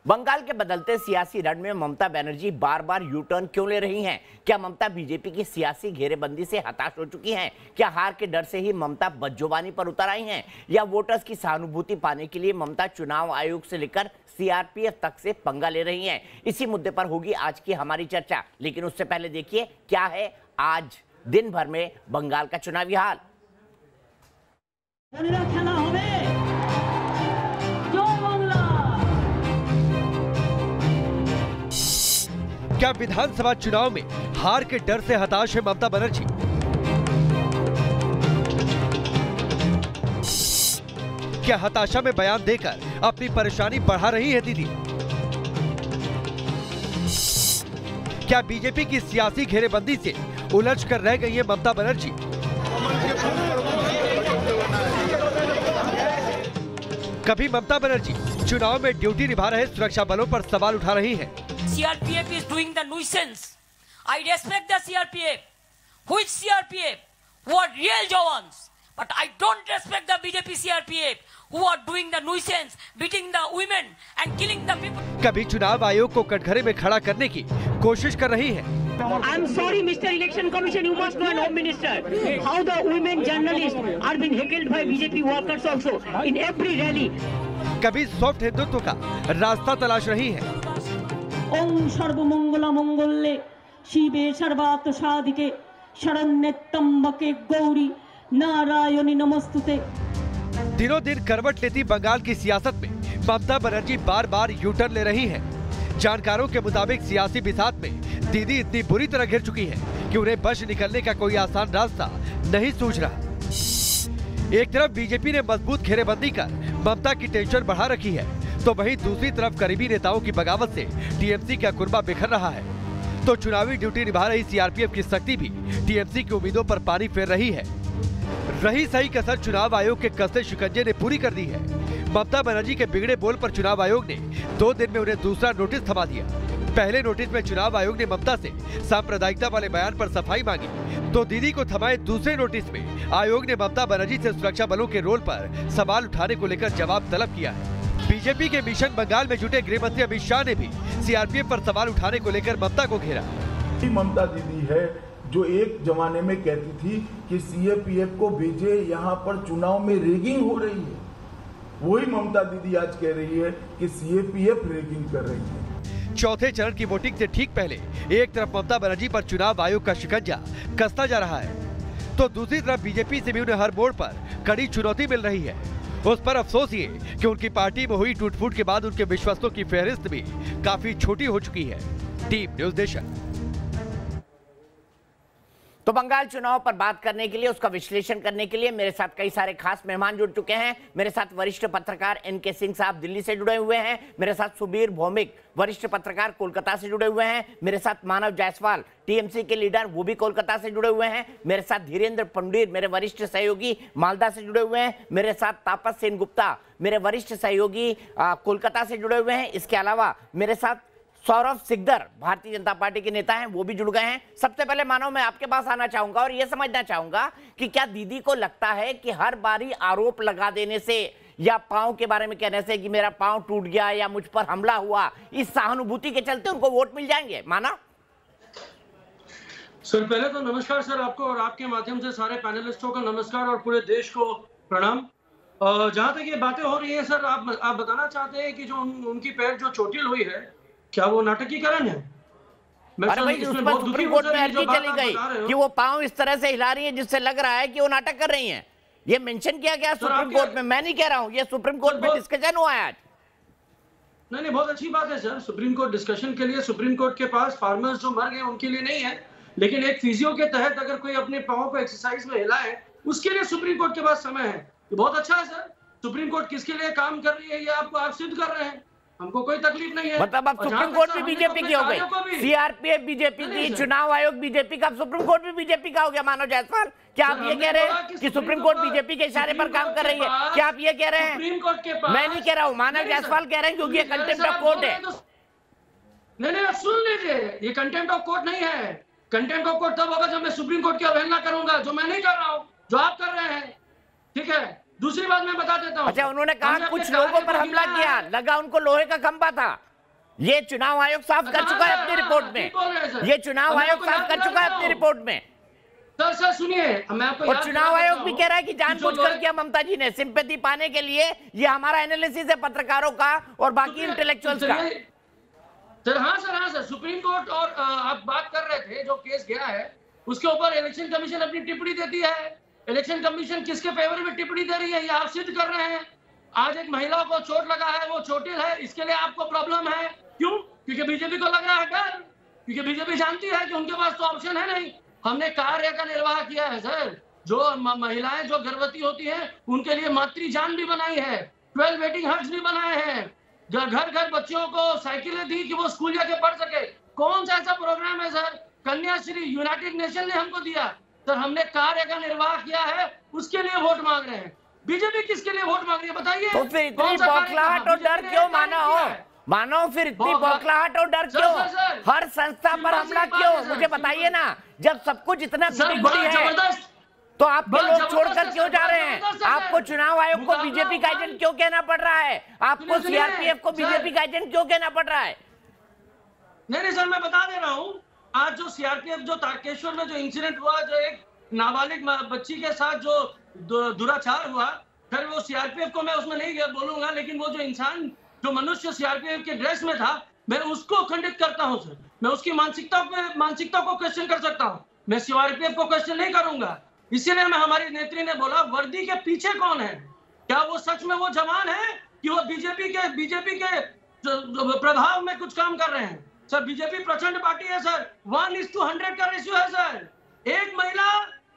बंगाल के बदलते सियासी रण में ममता बनर्जी बार बार यू टर्न क्यों ले रही हैं? क्या ममता बीजेपी की सियासी घेरेबंदी से हताश हो चुकी हैं? क्या हार के डर से ही ममता बदजुबानी पर उतर आई हैं? या वोटर्स की सहानुभूति पाने के लिए ममता चुनाव आयोग से लेकर सीआरपीएफ तक से पंगा ले रही हैं? इसी मुद्दे पर होगी आज की हमारी चर्चा, लेकिन उससे पहले देखिए क्या है आज दिन भर में बंगाल का चुनावी हाल। क्या विधानसभा चुनाव में हार के डर से हताश है ममता बनर्जी? क्या हताशा में बयान देकर अपनी परेशानी बढ़ा रही है दीदी? क्या बीजेपी की सियासी घेरेबंदी से उलझ कर रह गई है ममता बनर्जी? कभी ममता बनर्जी चुनाव में ड्यूटी निभा रहे सुरक्षा बलों पर सवाल उठा रही हैं। CRPF is doing the nuisance. I respect the CRPF. Which CRPF? Who are real jawans. But I don't respect the BJP CRPF who are doing the nuisance, beating the women and killing the people. कभी चुनाव आयोग को कटघरे में खड़ा करने की कोशिश कर रही है। I'm sorry, Mr. Election Commission, you must know, Home Minister, how the women journalists are being heckled by BJP workers also in every rally. कभी सॉफ्ट हिंदुत्व का रास्ता तलाश रही है। ओम सर्वमंगला मंगल्ये शिवे सर्वार्थ साधिके शरण्ये त्र्यंबके गौरी नारायणी नमस्तुते। दिनों दिन करवट लेती बंगाल की सियासत में ममता बनर्जी बार बार यू टर्न ले रही हैं। जानकारों के मुताबिक सियासी बिसात में दीदी इतनी बुरी तरह घिर चुकी है कि उन्हें बच निकलने का कोई आसान रास्ता नहीं सूझ रहा। एक तरफ बीजेपी ने मजबूत घेरेबंदी कर ममता की टेंशन बढ़ा रखी है, तो वहीं दूसरी तरफ करीबी नेताओं की बगावत से टीएमसी का कुर्बा बिखर रहा है। तो चुनावी ड्यूटी निभा रही सीआरपीएफ की सख्ती भी टीएमसी की उम्मीदों पर पानी फेर रही है। रही सही कसर चुनाव आयोग के कसते शिकंजे ने पूरी कर दी है। ममता बनर्जी के बिगड़े बोल पर चुनाव आयोग ने 2 दिन में उन्हें दूसरा नोटिस थमा दिया। पहले नोटिस में चुनाव आयोग ने ममता से सांप्रदायिकता वाले बयान पर सफाई मांगी, तो दीदी को थमाए दूसरे नोटिस में आयोग ने ममता बनर्जी से सुरक्षा बलों के रोल पर सवाल उठाने को लेकर जवाब तलब किया है। बीजेपी के मिशन बंगाल में जुटे गृह मंत्री अमित शाह ने भी सीआरपीएफ पर सवाल उठाने को लेकर ममता को घेरा। ममता दीदी है जो एक जमाने में कहती थी कि सीआरपीएफ को भेजे, यहाँ पर चुनाव में रेगिंग हो रही है, वही ममता दीदी आज कह रही है कि सीआरपीएफ रेगिंग कर रही है। चौथे चरण की वोटिंग से ठीक पहले एक तरफ ममता बनर्जी पर चुनाव आयोग का शिकंजा कसता जा रहा है, तो दूसरी तरफ बीजेपी से भी उन्हें हर मोड़ पर कड़ी चुनौती मिल रही है। उस पर अफसोस ये कि उनकी पार्टी में हुई टूट-फूट के बाद उनके विश्वस्तों की फहरिस्त भी काफी छोटी हो चुकी है। Team news nation. तो बंगाल चुनाव पर बात करने के लिए, उसका विश्लेषण करने के लिए मेरे साथ कई सारे खास मेहमान जुड़ चुके हैं। मेरे साथ वरिष्ठ पत्रकार एनके सिंह साहब दिल्ली से जुड़े हुए हैं। मेरे साथ सुबीर भौमिक वरिष्ठ पत्रकार कोलकाता से जुड़े हुए हैं। मेरे साथ मानव जायसवाल टीएमसी के लीडर, वो भी कोलकाता से जुड़े हुए हैं। मेरे साथ धीरेन्द्र पंडित मेरे वरिष्ठ सहयोगी मालदा से जुड़े हुए हैं। मेरे साथ तापस सेन गुप्ता मेरे वरिष्ठ सहयोगी कोलकाता से जुड़े हुए हैं। इसके अलावा मेरे साथ सौरभ सिकदर भारतीय जनता पार्टी के नेता हैं, वो भी जुड़ गए हैं। सबसे पहले मानव मैं आपके पास आना चाहूंगा और यह समझना चाहूंगा कि क्या दीदी को लगता है कि हर बारी आरोप लगा देने से या पांव के बारे में कहने से कि मेरा पांव टूट गया या मुझ पर हमला हुआ, इस सहानुभूति के चलते उनको वोट मिल जाएंगे? मानव सर, पहले तो नमस्कार सर आपको, और आपके माध्यम से सारे पैनलिस्टों को नमस्कार और पूरे देश को प्रणाम। जहां तक ये बातें हो रही है सर, आप बताना चाहते हैं कि जो उनकी पैर जो चोटिल हुई है, क्या वो नाटकीकरण है? अरे भाई, उस पर सुप्रीम कोर्ट में अर्जी चली गई कि वो पांव इस तरह से हिला रही है जिससे लग रहा है कि वो नाटक कर रही हैं। ये मेंशन किया गया सुप्रीम कोर्ट में, मैं नहीं कह रहा हूं, ये सुप्रीम कोर्ट में डिस्कशन हुआ है आज। नहीं, बहुत अच्छी बात है सर। सुप्रीम कोर्ट डिस्कशन के लिए, सुप्रीम कोर्ट के पास फार्मर्स जो मर गए उनके लिए नहीं है, लेकिन एक फिजियो के तहत अगर कोई अपने पांव को एक्सरसाइज में हिलाए, उसके लिए सुप्रीम कोर्ट के पास समय है। ये बहुत अच्छा है सर। सुप्रीम कोर्ट किसके लिए काम कर रही है ये आप सिद्ध कर रहे हैं, हमको कोई तकलीफ नहीं है। मतलब अब सुप्रीम कोर्ट भी बीजेपी की हो गई, सीआरपीएफ बीजेपी की, चुनाव आयोग बीजेपी का, सुप्रीम कोर्ट भी बीजेपी का हो गया। मानव जायसवाल, क्या आप ये कह रहे हैं कि सुप्रीम कोर्ट बीजेपी के इशारे पर काम कर रही है? क्या आप ये कह रहे हैं? मैं नहीं कह रहा हूँ, मानव जायसवाल कह रहे हैं, क्योंकि ये कंटेम्प्ट ऑफ कोर्ट है। नहीं, आप सुन लीजिए, ये कंटेम्प्ट ऑफ कोर्ट नहीं है। कंटेम्प्ट ऑफ कोर्ट तब होगा जब मैं सुप्रीम कोर्ट की अवहेलना करूंगा, जो मैं नहीं कर रहा हूँ, जो आप कर रहे हैं। ठीक है, दूसरी बात मैं बता देता हूँ। अच्छा, उन्होंने कहा कुछ लोगों पर हमला किया, लगा उनको लोहे का खंभा था। ये चुनाव आयोग साफ कर चुका है अपनी रिपोर्ट में, ये चुनाव आयोग साफ कर चुका है अपनी रिपोर्ट में। सर सुनिए, मैं आपको और चुनाव आयोग भी कह रहा है कि जानबूझकर किया ममता जी ने, सिंपैथी पाने के लिए। ये हमारा एनालिसिस है पत्रकारों का और बाकी इंटेलेक्चुअल्स का। सर हाँ सर, सुप्रीम कोर्ट और आप बात कर रहे थे जो केस गया है उसके ऊपर इलेक्शन कमीशन अपनी टिप्पणी देती है। इलेक्शन कमीशन किसके फेवर में टिप्पणी दे रही है ये आप सिद्ध कर रहे हैं। आज एक महिला को चोट लगा है, वो चोटिल है, इसके लिए आपको प्रॉब्लम है। क्यों? क्योंकि बीजेपी को लग रहा है डर, क्योंकि बीजेपी जानती है कि उनके पास तो ऑप्शन है नहीं। हमने कार्य का निर्वाह किया है सर। जो महिलाएं जो गर्भवती होती हैं उनके लिए मातृजान भी बनाई है, 12 वेटिंग हट्स भी बनाए हैं, घर घर बच्चों को साइकिलें दी कि वो स्कूल जाके पढ़ सके। कौन सा ऐसा प्रोग्राम है सर? कन्याश्री यूनाइटेड नेशन ने हमको दिया सर, हमने कार्य का निर्वाह किया है, उसके लिए वोट मांग रहे हैं। बीजेपी किसके लिए वोट मांग रही है बताइए? तो फिर इतनी बौखलाहट और डर क्यों मानो फिर इतनी बौखलाहट और डर क्यों? हर संस्था पर हमला क्यों? मुझे बताइए ना, जब सब कुछ इतना गुड़ी है तो आपके लोग छोड़कर क्यों जा रहे हैं? आपको चुनाव आयोग को बीजेपी का एजेंट क्यों कहना पड़ रहा है? आपको सीआरपीएफ को बीजेपी का एजेंट क्यों कहना पड़ रहा है? नहीं सर, मैं बता दे रहा हूँ। आज जो सीआरपीएफ जो तारकेश्वर में जो इंसिडेंट हुआ, जो एक नाबालिग बच्ची के साथ जो दुराचार हुआ, फिर वो सीआरपीएफ को मैं उसमें नहीं बोलूंगा, लेकिन वो जो इंसान जो मनुष्य सीआरपीएफ के ड्रेस में था, मैं उसको खंडित करता हूं सर। मैं उसकी मानसिकता को क्वेश्चन कर सकता हूं, मैं सीआरपीएफ को क्वेश्चन नहीं करूंगा। इसीलिए मैं हमारी नेत्री ने बोला वर्दी के पीछे कौन है? क्या वो सच में वो जवान है कि वो बीजेपी के प्रभाव में कुछ काम कर रहे हैं? सर बीजेपी प्रचंड पार्टी है सर, 1:100 का रेशियो है सर। एक महिला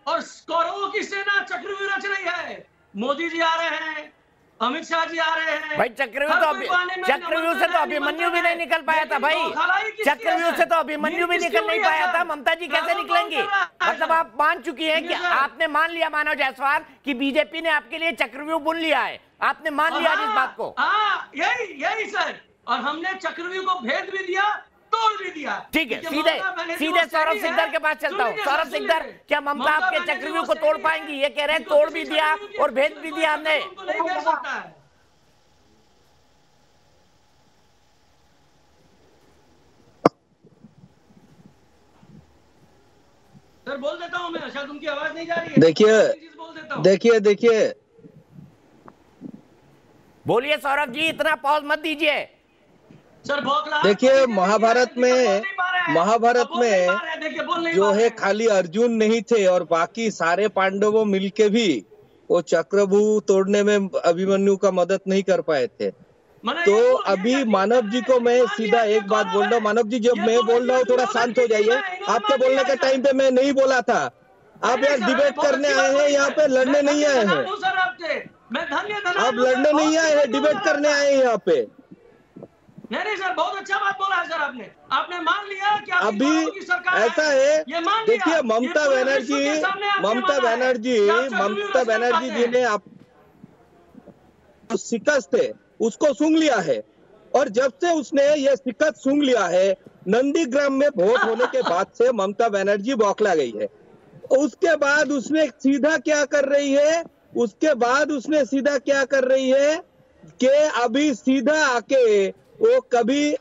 और कौरवों की सेना चक्रव्यूह रच रही है। मोदी जी आ रहे हैं, अमित शाह जी आ रहे हैं। भाई चक्रव्यूह से तो अभिमन्यु भी नहीं निकल पाया था भाई। चक्रव्यूह से तो अभिमन्यु भी निकल नहीं पाया था। ममता जी कैसे निकलेंगी? मतलब आप मान चुकी हैं कि आपने मान लिया मानव जायसवाल कि बीजेपी ने आपके लिए चक्रव्यूह बुन लिया है। आपने मान लिया इस बात को। यही सर, और हमने चक्रव्यूह को भेद भी दिया, तोड़ भी दिया। ठीक है, सीधे सौरभ सिकदर के पास चलता हूँ। सौरभ सिकदर, क्या ममता आपके चक्रव्यूह को तोड़ पाएंगी? ये कह रहे हैं तोड़ भी दिया और भेद भी दिया हमने। सर बोल देता हूँ मैं, शायद उनकी आवाज नहीं जा रही है। देखिए बोलिए सौरभ जी, इतना पॉज मत दीजिए सर। देखिए महाभारत में जो है खाली अर्जुन नहीं थे और बाकी सारे पांडवों मिलके भी वो चक्रव्यूह तोड़ने में अभिमन्यु का मदद नहीं कर पाए थे। तो अभी मानव जी को मैं सीधा एक बात बोल रहा हूँ। मानव जी, जब मैं बोल रहा हूँ थोड़ा शांत हो जाइए। आपके बोलने के टाइम पे मैं नहीं बोला था। आप यहाँ डिबेट करने आए हैं, यहाँ पे लड़ने नहीं आए हैं। आप लड़ने नहीं आए हैं, डिबेट करने आए हैं यहाँ पे। नहीं सर, बहुत अच्छा बात बोला है सर आपने मान लिया कि अभी ऐसा है। देखिए ममता बनर्जी जी ने आप शिकस्त थे उसको सूंघ लिया है, और जब से उसने ये शिकस्त सूंघ लिया है, नंदीग्राम में वोट होने के बाद से ममता बनर्जी बौखला गई है। उसके बाद उसने सीधा क्या कर रही है कि अभी सीधा आके वो कभी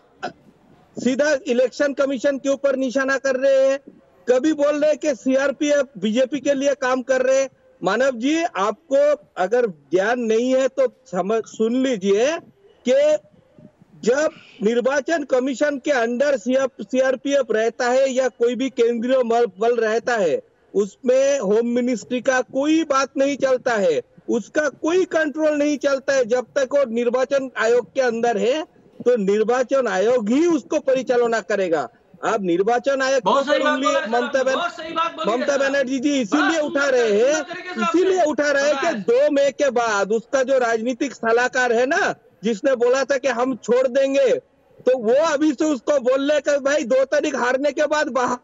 सीधा इलेक्शन कमीशन के ऊपर निशाना कर रहे हैं, कभी बोल रहे हैं कि सीआरपीएफ बीजेपी के लिए काम कर रहे हैं। मानव जी, आपको अगर ज्ञान नहीं है तो सुन लीजिए कि जब निर्वाचन कमीशन के अंडर सीआरपीएफ रहता है या कोई भी केंद्रीय बल रहता है, उसमें होम मिनिस्ट्री का कोई बात नहीं चलता है, उसका कोई कंट्रोल नहीं चलता है। जब तक वो निर्वाचन आयोग के अंदर है तो निर्वाचन आयोग ही उसको परिचालना करेगा। अब निर्वाचन आयोग ममता बनर्जी जी इसीलिए उठा रहे हैं कि 2 मई के बाद उसका जो राजनीतिक सलाहकार है ना, जिसने बोला था कि हम छोड़ देंगे, तो वो अभी से उसको बोल रहे कि भाई 2 तारीख हारने के बाद बाहर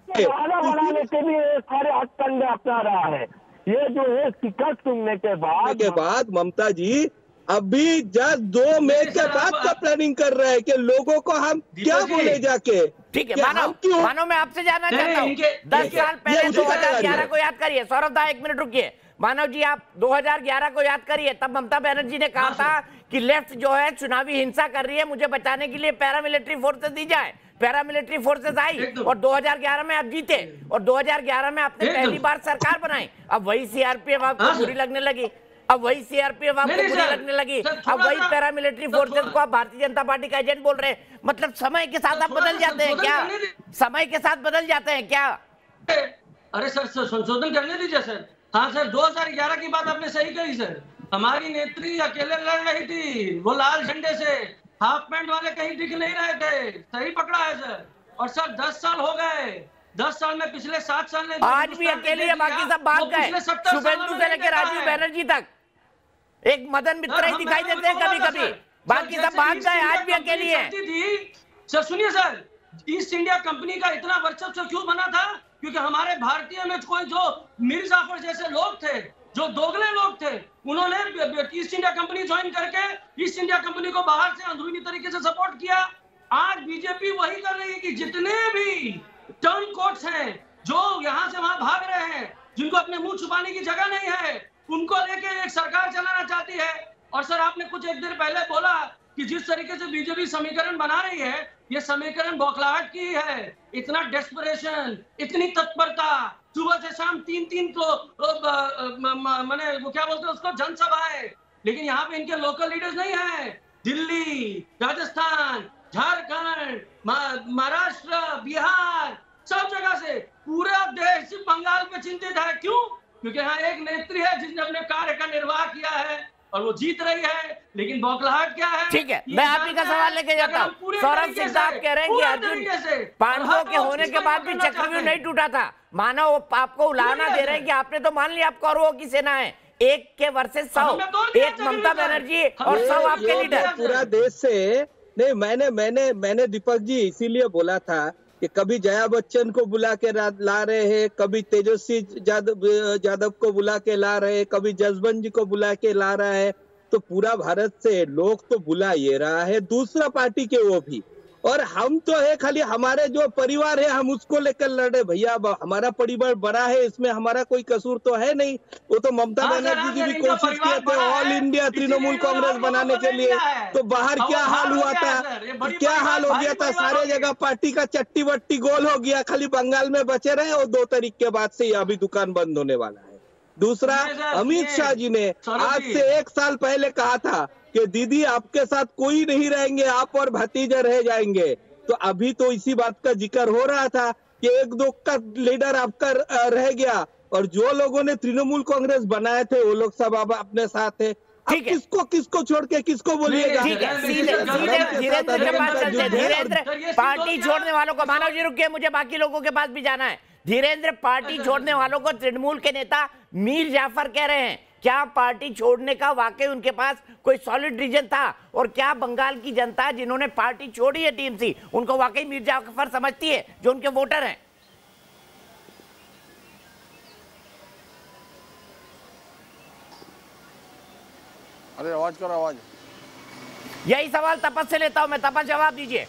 बनाने के लिए सारे हथकंडे अपना रहा है। ये जो है शिकस्त सुनने के बाद ममता जी अभी जस्ट 2 मई के बाद का प्लानिंग कर रहे हैं कि लोगों को हम क्या बोले जाके। ठीक है मानो मैं आपसे जानना चाहता हूँ 10 साल पहले 2011 को याद करिए। सौरभ दा 1 मिनट रुकिए। मानव जी आप 2011 को याद करिए, तब ममता बनर्जी ने कहा था कि लेफ्ट जो है चुनावी हिंसा कर रही है, मुझे बचाने के लिए पैरामिलिट्री फोर्सेस दी जाए। पैरामिलिट्री फोर्सेस आई और 2011 में आप जीते और 2011 में आपने पहली बार सरकार बनाई। अब वही सीआरपीएफ आपको बुरी लगने लगी, अब वही सीआरपीएफ आपको बुरी लगने लगी, अब वही पैरामिलिट्री फोर्सेस को आप भारतीय जनता पार्टी का एजेंट बोल रहे हैं। मतलब समय के साथ आप बदल जाते हैं क्या? समय के साथ बदल जाते हैं क्या? अरे सर संशोधन करने दीजिए सर। हाँ सर 2011 की बात आपने सही कही सर। हमारी नेत्री अकेले लड़ रही थी, वो लाल झंडे से, हाफ पैंट वाले कहीं दिख नहीं रहे थे। सही पकड़ा है सर। और सर 10 साल हो गए, 10 साल में पिछले 7 साल में आज भी अकेले है, बाकी सब भाग गए। शुभेंदु से लेकर राजीव बनर्जी तक एक मदन मित्र ही दिखाई देते हैं कभी कभी, बाकी सब भाग गए। आज भी अकेली है। सर सुनिए सर, ईस्ट इंडिया कंपनी का इतना वर्चस्व क्यों बना था? क्योंकि हमारे भारतीय में कोई जो मीर जाफर जैसे लोग थे, जो दोगले लोग थे, उन्होंने ईस्ट इंडिया कंपनी ज्वाइन करके ईस्ट इंडिया कंपनी को बाहर से अंदरूनी तरीके से सपोर्ट किया। आज बीजेपी वही कर रही है कि जितने भी टर्न कोट्स हैं जो यहाँ से वहां भाग रहे हैं, जिनको अपने मुंह छुपाने की जगह नहीं है, उनको लेके एक सरकार चलाना चाहती है। और सर आपने कुछ एक देर पहले बोला कि जिस तरीके से बीजेपी समीकरण बना रही है, ये समीकरण बौखलाहट की है। इतना डेस्परेशन, इतनी तत्परता, सुबह से शाम 3-3 मैंने वो क्या बोलते हैं उसको, जनसभाएं। लेकिन यहाँ पे इनके लोकल लीडर्स नहीं है। दिल्ली, राजस्थान, झारखंड, महाराष्ट्र, बिहार, सब जगह से पूरा देश सिर्फ बंगाल पे चिंतित है। क्यों? क्योंकि यहाँ एक नेत्री है जिसने अपने कार्य का निर्वाह किया है और वो जीत रही है। लेकिन बौखलाहट क्या है? ठीक है, मैं आप ही का सवाल लेके जाता हूँ। सौरभ सिंह साहब कह रहे हैं कि अर्जुन पांडवों के होने के बाद भी चक्रव्यूह नहीं टूटा था। मानो आपको उलाहना दे रहे हैं कि आपने तो मान लिया आप कौरवों की सेना है, एक के वर्सेस 100, एक ममता बनर्जी और 100 आपके लीडर। पूरा देश से नहीं, मैंने दीपक जी इसीलिए बोला था कि कभी जया बच्चन को बुला के ला रहे हैं, कभी तेजस्वी यादव को बुला के ला रहे हैं, कभी जसवंत जी को बुला के ला रहा है। तो पूरा भारत से लोग तो बुला ये रहा है, दूसरा पार्टी के वो भी। और हम तो है खाली हमारे जो परिवार है हम उसको लेकर लड़े। भैया हमारा परिवार बड़ा है, इसमें हमारा कोई कसूर तो है नहीं। वो तो ममता बनर्जी जी भी कोशिश किए थे ऑल इंडिया तृणमूल कांग्रेस बनाने के लिए, तो बाहर क्या हाल हुआ था, क्या हाल हो गया था? सारे जगह पार्टी का चट्टी वट्टी गोल हो गया, खाली बंगाल में बचे रहे। और 2 तारीख के बाद से अभी दुकान बंद होने वाला है। दूसरा, अमित शाह जी ने आज से 1 साल पहले कहा था कि दीदी आपके साथ कोई नहीं रहेंगे, आप और भतीजा रह जाएंगे। तो अभी तो इसी बात का जिक्र हो रहा था कि 1-2 का लीडर आपका रह गया और जो लोगों ने तृणमूल कांग्रेस बनाए थे वो लोग सब अब अपने साथ है। अब किसको छोड़ के किसको बोलिएगा? धीरेन्द्र पार्टी छोड़ने वालों को, मानव जी रुकिए, मुझे बाकी लोगों के पास भी जाना है। धीरेन्द्र पार्टी छोड़ने वालों को तृणमूल के नेता मीर जाफर कह रहे हैं, क्या पार्टी छोड़ने का वाकई उनके पास कोई सॉलिड रीजन था? और क्या बंगाल की जनता जिन्होंने पार्टी छोड़ी है टीएमसी, उनको वाकई मीर जाफर समझती है जो उनके वोटर हैं? अरे आवाज करो, आवाज। यही सवाल तपस से लेता हूं मैं। तपस जवाब दीजिए।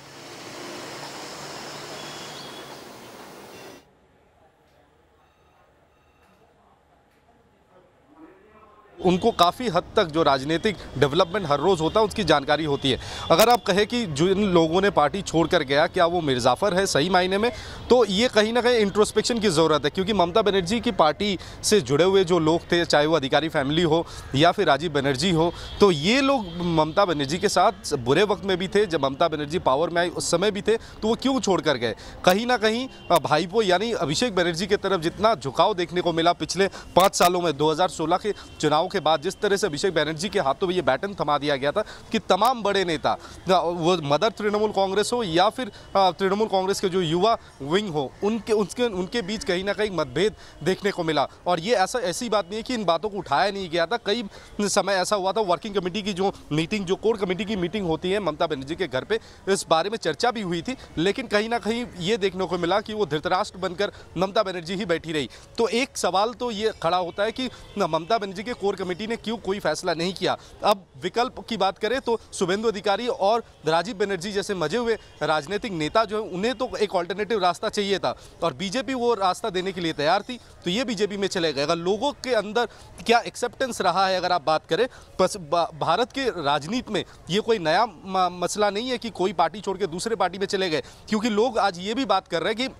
उनको काफ़ी हद तक जो राजनीतिक डेवलपमेंट हर रोज़ होता है उसकी जानकारी होती है। अगर आप कहें कि जिन लोगों ने पार्टी छोड़कर गया क्या वो मीर जाफर है सही मायने में, तो ये कहीं ना कहीं इंट्रोस्पेक्शन की ज़रूरत है। क्योंकि ममता बनर्जी की पार्टी से जुड़े हुए जो लोग थे, चाहे वो अधिकारी फैमिली हो या फिर राजीव बनर्जी हो, तो ये लोग ममता बनर्जी के साथ बुरे वक्त में भी थे। जब ममता बनर्जी पावर में आई उस समय भी थे, तो वो क्यों छोड़ कर गए? कहीं ना कहीं भाईपो यानी अभिषेक बनर्जी की तरफ जितना झुकाव देखने को मिला पिछले 5 सालों में, 2016 के चुनाव के बाद जिस तरह से अभिषेक बनर्जी के हाथों में ये बैटन थमा दिया गया था कि तमाम बड़े नेता, वो मदर तृणमूल कांग्रेस हो या फिर तृणमूल कांग्रेस के जो युवा विंग हो, उनके बीच कहीं ना कहीं मतभेद देखने को मिला। और ये ऐसी बात नहीं है कि इन बातों को उठाया नहीं गया था। कई समय ऐसा हुआ था, वर्किंग कमेटी की जो मीटिंग, जो कोर कमेटी की मीटिंग होती है ममता बनर्जी के घर पे, इस बारे में चर्चा भी हुई थी। लेकिन कहीं ना कहीं ये देखने को मिला कि वो धृतराष्ट्र बनकर ममता बनर्जी ही बैठी रही। तो एक सवाल तो ये खड़ा होता है कि ममता बनर्जी के कोर कमेटी ने क्यों कोई फैसला नहीं किया। अब विकल्प की बात करें तो शुभेंदु अधिकारी और राजीव बनर्जी जैसे मजे हुए राजनीतिक नेता जो है उन्हें तो एक ऑल्टरनेटिव रास्ता चाहिए था और बीजेपी वो रास्ता देने के लिए तैयार थी, तो ये बीजेपी में चले गए। अगर लोगों के अंदर क्या एक्सेप्टेंस रहा है अगर आप बात करें, बस भारत के राजनीति में ये कोई नया मसला नहीं है कि कोई पार्टी छोड़ के दूसरे पार्टी में चले गए, क्योंकि लोग आज ये भी बात कर रहे हैं कि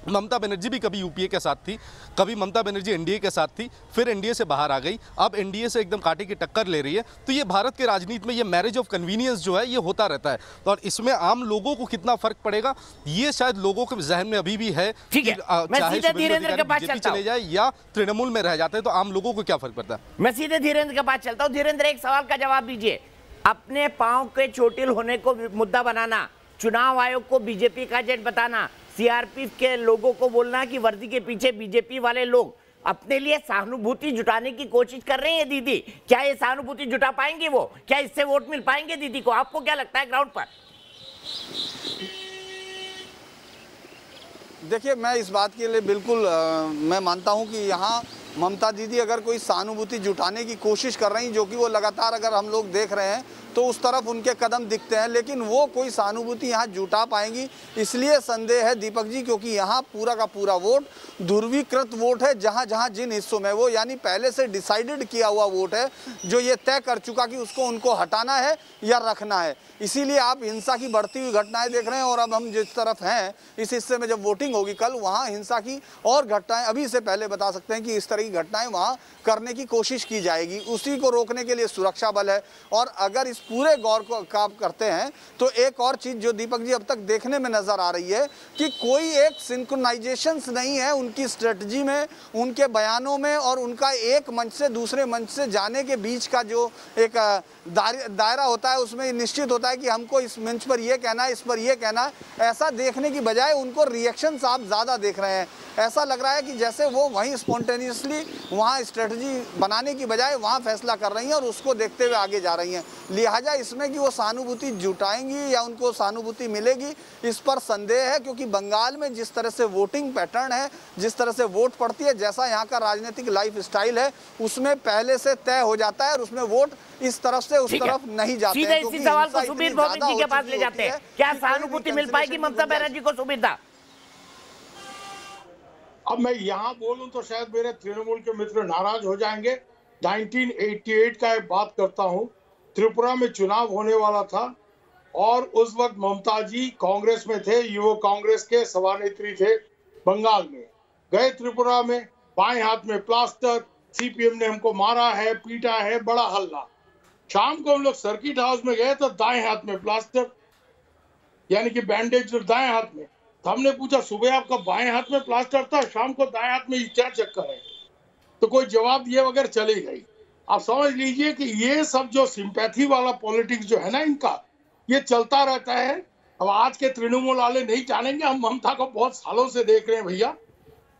ममता बनर्जी भी कभी यूपीए के साथ थी, कभी ममता बनर्जी एनडीए के साथ थी, फिर एनडीए से बाहर आ गई, अब एनडीए से एकदम कांटे की टक्कर ले रही है। तो ये भारत के राजनीति में ये मैरिज ऑफ कन्वीनियंस जो है ये होता रहता है, और इसमें आम लोगों को कितना फर्क पड़ेगा ये शायद लोगों के जहन में अभी भी है। चाहे बीजेपी चले जाए या तृणमूल में रह जाते हैं तो आम लोगों को क्या फर्क पड़ता है। मैं सीधे धीरेन्द्र के पास चलता हूँ। धीरेन्द्र, एक सवाल का जवाब दीजिए। अपने पांव के चोटिल होने को मुद्दा बनाना, चुनाव आयोग को बीजेपी का एजेंट बताना, सीआरपीएफ के लोगों को बोलना कि वर्दी के पीछे बीजेपी वाले लोग अपने लिए सहानुभूति जुटाने की कोशिश कर रहे हैं। दीदी, क्या ये सहानुभूति जुटा पाएंगे? वो क्या इससे वोट मिल पाएंगे दीदी को? आपको क्या लगता है ग्राउंड पर? देखिए, मैं इस बात के लिए बिल्कुल मैं मानता हूं कि यहाँ ममता दीदी अगर कोई सहानुभूति जुटाने की कोशिश कर रही, जो कि वो लगातार अगर हम लोग देख रहे हैं तो उस तरफ उनके कदम दिखते हैं, लेकिन वो कोई सहानुभूति यहाँ जुटा पाएंगी इसलिए संदेह है दीपक जी, क्योंकि यहाँ पूरा का पूरा वोट ध्रुवीकृत वोट है। जहाँ जहाँ जिन हिस्सों में वो यानी पहले से डिसाइडेड किया हुआ वोट है, जो ये तय कर चुका कि उसको उनको हटाना है या रखना है। इसीलिए आप हिंसा की बढ़ती हुई घटनाएं देख रहे हैं, और अब हम जिस तरफ हैं इस हिस्से में जब वोटिंग होगी कल, वहाँ हिंसा की और घटनाएं अभी से पहले बता सकते हैं कि इस तरह की घटनाएं वहाँ करने की कोशिश की जाएगी। उसी को रोकने के लिए सुरक्षा बल है। और अगर इस पूरे गौर को काम करते हैं तो एक और चीज जो दीपक जी अब तक देखने में नजर आ रही है कि कोई एक सिंक्रोनाइजेशन नहीं है उनकी स्ट्रेटजी में, उनके बयानों में, और उनका एक मंच से दूसरे मंच से जाने के बीच का जो एक दायरा होता है उसमें निश्चित होता है कि हमको इस मंच पर यह कहना है, इस पर यह कहना है। ऐसा देखने की बजाय उनको रिएक्शंस आप ज़्यादा देख रहे हैं। ऐसा लग रहा है कि जैसे वो वहीं स्पॉन्टेनियसली वहाँ स्ट्रेटजी बनाने की बजाय वहाँ फैसला कर रही हैं और उसको देखते हुए आगे जा रही हैं। लिहाजा इसमें कि वो सहानुभूति जुटाएंगी या उनको सहानुभूति मिलेगी, इस पर संदेह है, क्योंकि बंगाल में जिस तरह से वोटिंग पैटर्न है, जिस तरह से वोट पड़ती है, जैसा यहाँ का राजनीतिक लाइफ स्टाइल है, उसमें पहले से तय हो जाता है और उसमें वोट इस तरफ से उस तरफ नहीं जाते हैं। इसी सवाल को सुबीर भौमिक जी के पास ले जाते हैं। क्या सहानुभूति मिल पाएगी ममता बनर्जी को? सुबीर, अब मैं यहाँ बोलूं तो शायद मेरे तृणमूल के मित्र नाराज हो जाएंगे। 1988 का एक बात करता हूँ, त्रिपुरा में चुनाव होने वाला था और उस वक्त ममता जी कांग्रेस में थे, युवा कांग्रेस के सभानेत्री थे। बंगाल में गए, त्रिपुरा में बाएं हाथ में प्लास्टर, सीपीएम ने हमको मारा है, पीटा है, बड़ा हल्ला। शाम को हम लोग सर्किट हाउस में गए तो दाएं हाथ में प्लास्टर, यानी कि बैंडेज जो दाएं हाथ में। तो हमने पूछा सुबह आपका बाएं हाथ में प्लास्टर था, शाम को दाएं हाथ में क्या चक्कर है? तो कोई जवाब दिए वगैरह चली गई। आप समझ लीजिए कि ये सब जो सिंपैथी वाला पॉलिटिक्स जो है ना इनका, ये चलता रहता है। अब आज के तृणमूल वाले नहीं जानेंगे, हम ममता को बहुत सालों से देख रहे हैं भैया।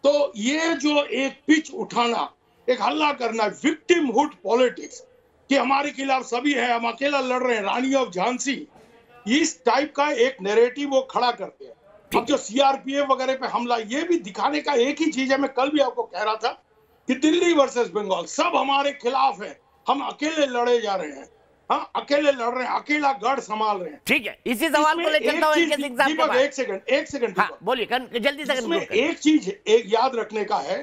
तो ये जो एक पिच उठाना, एक हल्ला करना, विक्टिमहुड पॉलिटिक्स कि हमारे खिलाफ सभी है, हम अकेला लड़ रहे हैं, रानी ऑफ झांसी, इस टाइप का एक नैरेटिव वो खड़ा करते हैं। अब जो सीआरपीएफ वगैरह पे हमला, ये भी दिखाने का एक ही चीज है। मैं कल भी आपको कह रहा था कि दिल्ली वर्सेस बंगाल सब हमारे खिलाफ है, हम अकेले लड़े जा रहे हैं। हाँ, अकेले लड़ रहे हैं, अकेला गढ़ संभाल रहे हैं। ठीक है, इसी सवाल को लेकर चलता हूं इनके सिंह साहब के पास। एक सेकंड बोलिए, जल्दी से। इसमें एक चीज एक याद रखने का है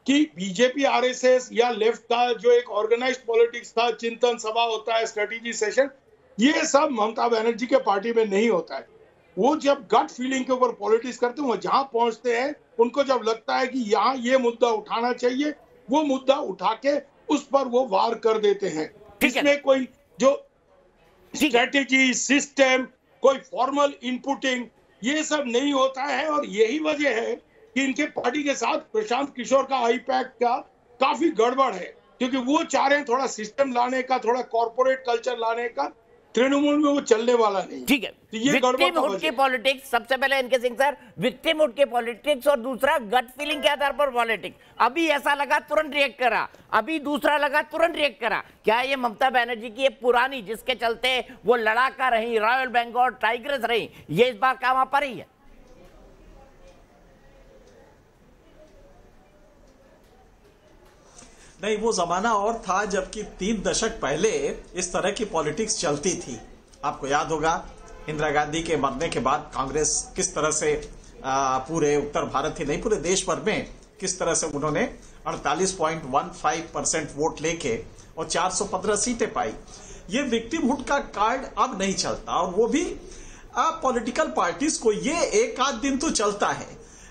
कि बीजेपी आरएसएस या लेफ्ट का जो एक ऑर्गेनाइज्ड पॉलिटिक्स था, चिंतन सभा होता है, स्ट्रेटेजी सेशन, ये सब ममता बनर्जी के पार्टी में नहीं होता है। वो जब गट फीलिंग के ऊपर पॉलिटिक्स करते हैं, वो जहां पहुंचते हैं, उनको जब लगता है कि यहाँ ये मुद्दा उठाना चाहिए, वो मुद्दा उठा के उस पर वो वार कर देते हैं। इसमें कोई जो स्ट्रेटेजी, सिस्टम, कोई फॉर्मल इनपुटिंग, ये सब नहीं होता है। और यही वजह है कि इनके पार्टी के साथ प्रशांत किशोर का आईपैक का काफी गड़बड़ है, क्योंकि वो चाह रहे हैं थोड़ा सिस्टम लाने का, थोड़ा कॉर्पोरेट कल्चर लाने का। तृणमूल में वो चलने वाला नहीं। ठीक है, तो ये विक्टिमहुड की पॉलिटिक्स, सबसे पहले इनके सिंह सर, विक्टिमहुड की पॉलिटिक्स, और दूसरा गट फीलिंग के आधार पर पॉलिटिक्स। अभी ऐसा लगा तुरंत रिएक्ट करा, अभी दूसरा लगा तुरंत रिएक्ट करा। क्या ये ममता बनर्जी की ये पुरानी, जिसके चलते वो लड़ाका रही, रॉयल बंगाल टाइग्रेस रही, ये इस बार काम आ पा रही है? नहीं, वो जमाना और था जबकि 3 दशक पहले इस तरह की पॉलिटिक्स चलती थी। आपको याद होगा इंदिरा गांधी के मरने के बाद कांग्रेस किस तरह से पूरे उत्तर भारत ही नहीं पूरे देश भर में किस तरह से उन्होंने 48.15% वोट लेके और 415 सीटें पाई। ये विक्टिमहुड का कार्ड अब नहीं चलता, और वो भी पॉलिटिकल पार्टीज को ये एक आध दिन तो चलता है,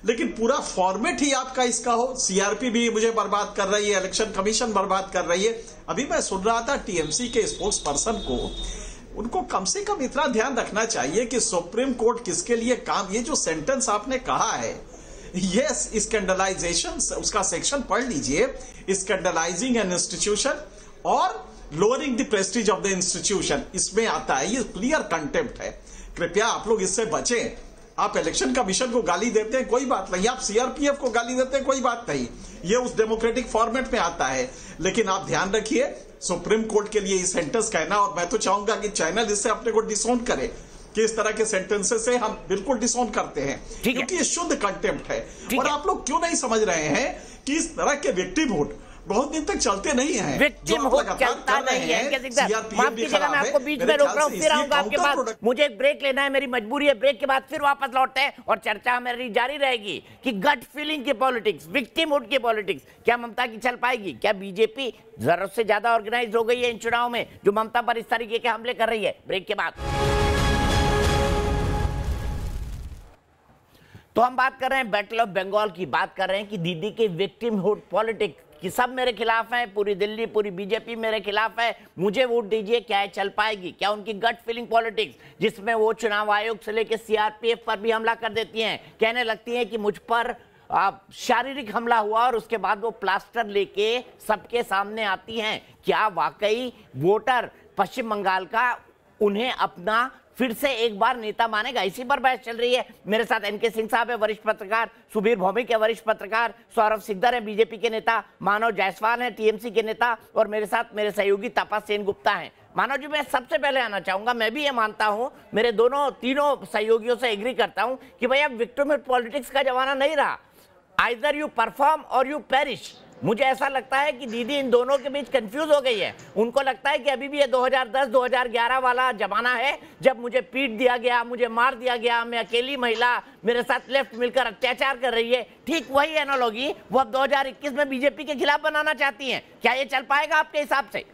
लेकिन पूरा फॉर्मेट ही आपका इसका हो। सीआरपी भी मुझे बर्बाद कर रही है, इलेक्शन कमीशन बर्बाद कर रही है। अभी मैं सुन रहा था टीएमसी के स्पोक्स पर्सन को, उनको कम से कम इतना ध्यान रखना चाहिए कि सुप्रीम कोर्ट किसके लिए काम, ये जो सेंटेंस आपने कहा है, यस स्कैंडलाइजेशन, उसका सेक्शन पढ़ लीजिए, स्कैंडलाइजिंग एन इंस्टीट्यूशन और lowering the Prestige of the institution, इसमें आता है। ये क्लियर कंटेम्प्ट है। कृपया आप लोग इससे बचें। आप इलेक्शन कमीशन को गाली देते हैं, कोई बात नहीं, आप सीआरपीएफ को गाली देते हैं, कोई बात नहीं, ये उस डेमोक्रेटिक फॉर्मेट में आता है। लेकिन आप ध्यान रखिए, सुप्रीम कोर्ट के लिए ये सेंटेंस कहना, और मैं तो चाहूंगा कि चैनल इससे अपने को डिसोन करे कि इस तरह के सेंटेंसेस से हम बिल्कुल डिसोन करते हैं, क्योंकि ये शुद्ध कंटेम्प्ट है। और आप लोग क्यों नहीं समझ रहे हैं कि इस तरह के विक्टिमहुड बहुत दिन तक चलते नहीं है, विक्टिमहुड चलता नहीं है। माफ कीजिएगा, मैं आपको बीच में रोक रहा हूँ, फिर आऊंगा आपके पास। मुझे एक ब्रेक लेना है, मेरी मजबूरी है। ब्रेक के बाद फिर वापस लौटते हैं और चर्चा हमारी जारी रहेगी कि गट फीलिंग की पॉलिटिक्स, विक्टिमहुड की पॉलिटिक्स क्या ममता की चल पाएगी? क्या बीजेपी जरूरत से ज्यादा ऑर्गेनाइज हो गई है इन चुनाव में, जो ममता पर इस तरीके के हमले कर रही है? ब्रेक के बाद तो हम बात कर रहे हैं बैटल ऑफ बंगाल की, बात कर रहे हैं कि दीदी के विक्टिमहुड पॉलिटिक्स कि सब मेरे खिलाफ है, पूरी दिल्ली पूरी बीजेपी मेरे खिलाफ है, मुझे वोट दीजिए, क्या है चल पाएगी? क्या उनकी गट फीलिंग पॉलिटिक्स, जिसमें वो चुनाव आयोग से लेकर सीआरपीएफ पर भी हमला कर देती हैं, कहने लगती हैं कि मुझ पर शारीरिक हमला हुआ, और उसके बाद वो प्लास्टर लेके सबके सामने आती हैं। क्या वाकई वोटर पश्चिम बंगाल का उन्हें अपना फिर से एक बार नेता मानेगा? इसी पर बहस चल रही है। मेरे साथ एनके सिंह साहब है, वरिष्ठ पत्रकार, सुबीर भौमिक है, वरिष्ठ पत्रकार, सौरभ सिकदर है, बीजेपी के नेता, मानव जायसवाल है, टीएमसी के नेता, और मेरे साथ मेरे सहयोगी तपा सेनगुप्ता हैं। मानव जी, मैं सबसे पहले आना चाहूंगा, मैं भी ये मानता हूं, मेरे तीनों सहयोगियों से एग्री करता हूं कि भाई अब विक्टिमहुड पॉलिटिक्स का जमाना नहीं रहा। आइदर यू परफॉर्म और यू पेरिश। मुझे ऐसा लगता है कि दीदी इन दोनों के बीच कंफ्यूज हो गई है। उनको लगता है कि अभी भी ये 2010-2011 वाला जमाना है, जब मुझे पीट दिया गया, मुझे मार दिया गया, मैं अकेली महिला, मेरे साथ लेफ्ट मिलकर अत्याचार कर रही है। ठीक वही एनालॉजी वो अब 2021 में बीजेपी के खिलाफ बनाना चाहती हैं। क्या ये चल पाएगा आपके हिसाब से?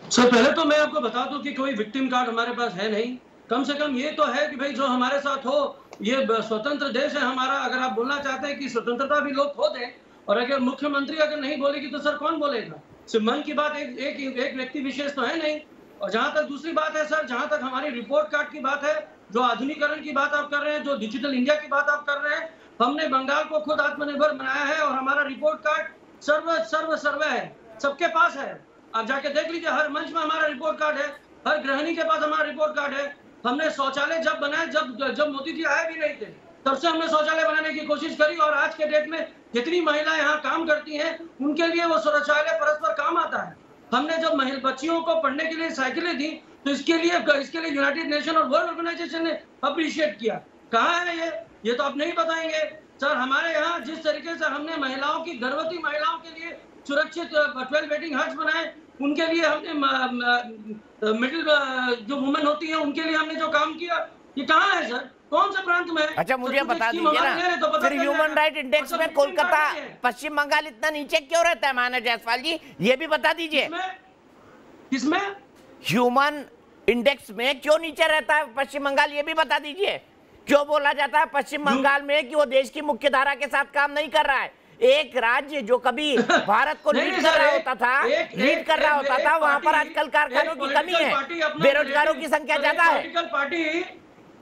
सर, पहले तो मैं आपको बता दूं कि कोई विक्टिम कार्ड हमारे पास है नहीं। कम से कम ये तो है कि भाई जो हमारे साथ हो, ये स्वतंत्र देश है हमारा। अगर आप बोलना चाहते हैं कि स्वतंत्रता भी लोग खो दें, और अगर मुख्यमंत्री अगर नहीं बोलेगी तो सर कौन बोलेगा? सिर्फ मन की बात एक व्यक्ति विशेष तो है नहीं। और जहां तक दूसरी बात है सर, जहां तक हमारी रिपोर्ट कार्ड की बात है, जो आधुनिकीकरण की बात आप कर रहे हैं, जो डिजिटल इंडिया की बात आप कर रहे हैं, हमने बंगाल को खुद आत्मनिर्भर बनाया है, और हमारा रिपोर्ट कार्ड सर्व है, सबके पास है। आप जाके देख लीजिए, हर मंच में हमारा रिपोर्ट कार्ड है, हर गृहिणी के पास हमारा रिपोर्ट कार्ड है। हमने शौचालय जब बनाए, जब मोदी जी आए भी नहीं थे, तब से हमने शौचालय बनाने की कोशिश करी, और आज के डेट में जितनी महिलाएं यहाँ काम करती हैं, उनके लिए वो शौचालय परस्पर काम आता है। हमने जब बच्चियों को पढ़ने के लिए साइकिलें दी, तो इसके लिए यूनाइटेड नेशन और वर्ल्ड ऑर्गेनाइजेशन ने अप्रिशिएट किया। कहाँ है ये तो आप नहीं बताएंगे सर। हमारे यहाँ जिस तरीके से हमने महिलाओं की, गर्भवती महिलाओं के लिए सुरक्षित 12 वेटिंग हट्स बनाए, उनके लिए हमने मिडिल जो वुमेन होती है उनके लिए हमने जो काम किया, ये कहाँ है सर? कौन से प्रांत में? अच्छा, मुझे बता दीजिए ना, फिर ह्यूमन राइट इंडेक्स में कोलकाता, पश्चिम बंगाल इतना नीचे क्यों रहता है मानव जायसवाल जी? ये भी बता दीजिए। किसमें? ह्यूमन इंडेक्स में क्यों नीचे रहता है पश्चिम बंगाल? ये भी बता दीजिए। क्यों बोला जाता है पश्चिम बंगाल में कि वो देश की मुख्य धारा के साथ काम नहीं कर रहा है? एक राज्य जो कभी भारत को लीड कर रहा होता था, वहां पर आजकल कारखानों की कमी है, बेरोजगारों की संख्या ज्यादा है।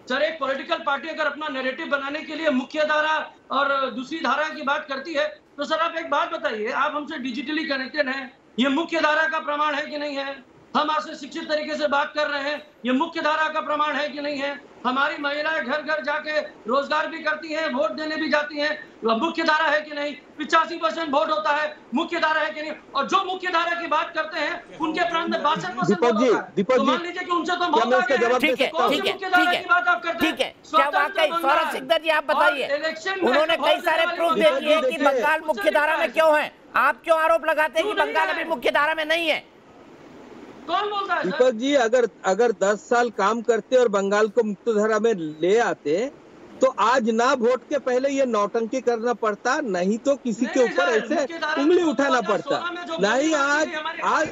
सर, एक पॉलिटिकल पार्टी अगर अपना नैरेटिव बनाने के लिए मुख्य धारा और दूसरी धारा की बात करती है, तो सर आप एक बात बताइए, आप हमसे डिजिटली कनेक्टेड हैं, ये मुख्य धारा का प्रमाण है कि नहीं है? हम आपसे शिक्षित तरीके से बात कर रहे हैं, ये मुख्य धारा का प्रमाण है कि नहीं है? हमारी महिलाएं घर घर जाके रोजगार भी करती हैं, वोट देने भी जाती हैं, मुख्य धारा है कि नहीं? 85% वोट होता है, मुख्य धारा है कि नहीं? और जो मुख्य धारा की बात करते हैं उनके प्रांत में 62% वोट होता है, तो मान लीजिए कि उनसे तो बहुत आगे है। ठीक है, मुख्य धारा की बात आप करते हैं? ठीक है, क्या वाकई सौरभ सिकदर जी आप बताइए, उन्होंने कई सारे प्रूफ दे दिए कि बंगाल मुख्य धारा में क्यों है, आप क्यों आरोप लगाते हैं कि बंगाल अभी मुख्य धारा में नहीं है? कौन बोलता है? दीपक जी, अगर 10 साल काम करते और बंगाल को मुख्य धारा में ले आते तो आज ना वोट के पहले ये नौटंकी करना पड़ता, नहीं तो किसी के ऊपर ऐसे उंगली उठाना पड़ता। नहीं, आज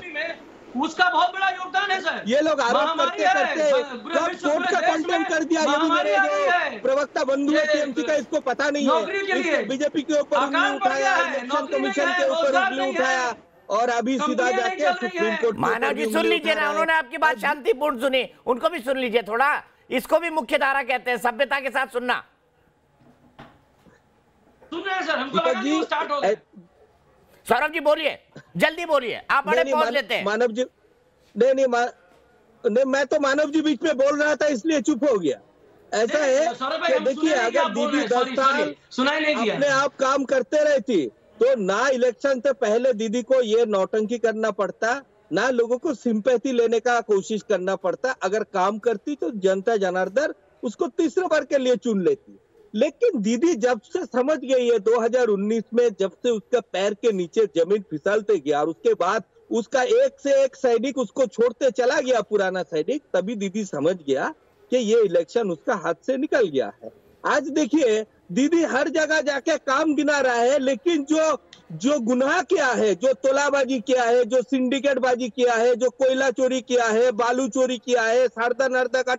उसका बहुत बड़ा योगदान है सर। ये लोग आरोप करते कोर्ट का कंटेम कर दिया। मेरे प्रवक्ता बंधु है टीएमसी का, इसको पता नहीं है, बीजेपी के ऊपर उंगली उठाया, इलेक्शन कमीशन के ऊपर उंगली उठाया और अभी सीधा जाके सुप्रीम कोर्ट। मानव जी सुन लीजिए ना, उन्होंने आपकी बात शांतिपूर्ण सुनी, उनको भी सुन लीजिए थोड़ा। इसको भी मुख्य धारा कहते हैं, सभ्यता के साथ सुनना। सुन रहे हैं सर, हमको लगा कि वो स्टार्ट हो गया। सौरभ जी बोलिए, जल्दी बोलिए, आप बड़े पहुंच लेते हैं। मानव जी नहीं, मैं तो मानव जी बीच में बोल रहा था इसलिए चुप हो गया। ऐसा है कि देखिए, अगर दीदी 10 साल अपने आप काम करते रहती तो ना इलेक्शन से पहले दीदी को ये नौटंकी करना पड़ता, ना लोगों को सिंपैथी लेने का कोशिश करना पड़ता। अगर काम करती तो जनता जनार्दन उसको तीसरे बार के लिए चुन लेती। लेकिन दीदी जब से समझ गई है 2019 में, जब से उसका पैर के नीचे जमीन फिसलते गया और उसके बाद उसका एक से एक सैनिक उसको छोड़ते चला गया, पुराना सैनिक, तभी दीदी समझ गया कि ये इलेक्शन उसका हाथ से निकल गया है। आज देखिए, दीदी हर जगह जाके काम गिना रहा है, लेकिन जो गुनाह किया है, जो तोलाबाजी किया है, जो सिंडिकेट बाजी किया है, जो कोयला चोरी किया है, बालू चोरी किया है, सारदा नारदा का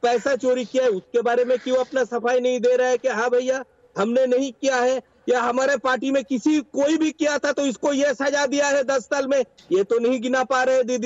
पैसा चोरी किया है, उसके बारे में क्यों अपना सफाई नहीं दे रहा है कि हाँ भैया हमने नहीं किया है, या हमारे पार्टी में कोई भी किया था तो इसको ये सजा दिया है 10 साल में? ये तो नहीं गिना पा रहे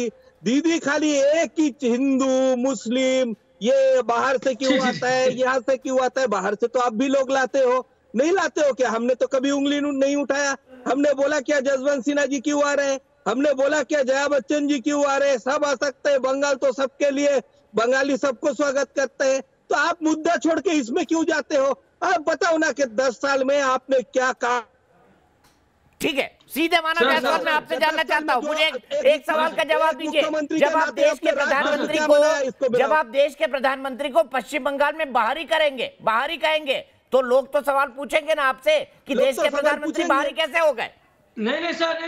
दीदी खाली एक ही हिंदू मुस्लिम, ये बाहर से क्यों आता है, यहाँ से क्यों आता है? बाहर से तो आप भी लोग लाते हो, नहीं लाते हो क्या? हमने तो कभी उंगली नहीं उठाया। हमने बोला क्या जसवंत सिन्हा जी क्यों आ रहे हैं? हमने बोला क्या जया बच्चन जी क्यों आ रहे हैं? सब आ सकते हैं, बंगाल तो सबके लिए, बंगाली सबको स्वागत करते हैं। तो आप मुद्दा छोड़ के इसमें क्यों जाते हो? आप बताओ ना कि 10 साल में आपने क्या कहा। ठीक है, सीधे मानव जायसवाल मैं आपसे जानना चाहता हूँ, मुझे एक सवाल का जवाब दीजिए। जब आप देश के प्रधानमंत्री को पश्चिम बंगाल में बाहर ही कहेंगे तो लोग तो सवाल पूछेंगे ना आपसे कि देश के प्रधानमंत्री बाहरी कैसे हो गए? नहीं सर,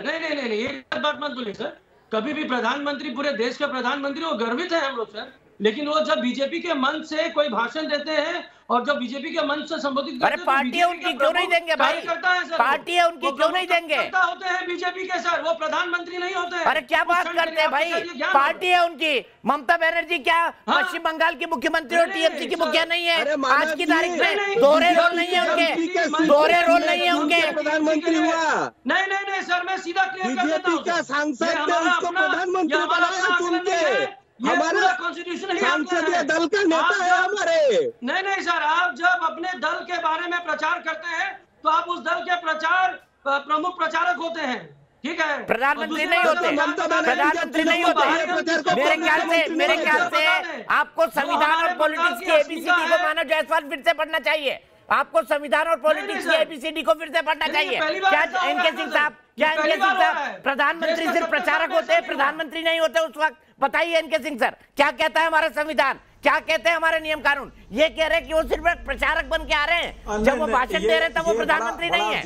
नहीं, ये बात मत बोलिए सर। कभी भी प्रधानमंत्री, पूरे देश के प्रधानमंत्री, वो गर्वित है हम लोग सर। लेकिन वो जब बीजेपी के मंच से कोई भाषण देते हैं और जब बीजेपी के मंच से संबोधित करते हैं, अरे पार्टी है उनकी, क्यों नहीं देंगे भाई? पार्टी है उनकी, क्यों नहीं देंगे? होते हैं बीजेपी के सर, वो प्रधानमंत्री नहीं होते हैं। अरे क्या बात करते हैं भाई, पार्टी है उनकी। ममता बनर्जी क्या पश्चिम बंगाल की मुख्यमंत्री और टीएमसी की मुखिया नहीं है? आज की तारीख में दोहरे रोल नहीं है उनके, दोहरे रोल नहीं है उनके। प्रधानमंत्री हुआ नहीं सर, मैं सीधा क्लियर कर देता हूं। का सांसद ने उसको प्रधानमंत्री बनाया चुन के। हमारा कॉन्स्टिट्यूशन संसदीय दल का नेता है हमारे। नहीं सर, आप जब अपने दल के बारे में प्रचार करते हैं तो आप उस दल के प्रमुख प्रचारक होते हैं, ठीक है? प्रधानमंत्री नहीं होते, प्रधानमंत्री नहीं होते। मेरे ख्याल से आपको संविधान और पॉलिटिक्स की एबीसीडी को मानव जायसवाल फिर से पढ़ना चाहिए। आपको संविधान और पॉलिटिक्स की एबीसीडी को फिर से पढ़ना चाहिए। क्या एनके सिंह साहब प्रधानमंत्री सिर्फ प्रचारक होते हैं, प्रधानमंत्री नहीं होते उस वक्त? बताइए एनके सिंह सर, क्या कहता है हमारा संविधान, क्या कहते हैं हमारे नियम कानून? ये कह रहे हैं कि वो सिर्फ प्रचारक बन के आ रहे हैं, जब वो भाषण दे रहे हैं तब वो प्रधानमंत्री नहीं है।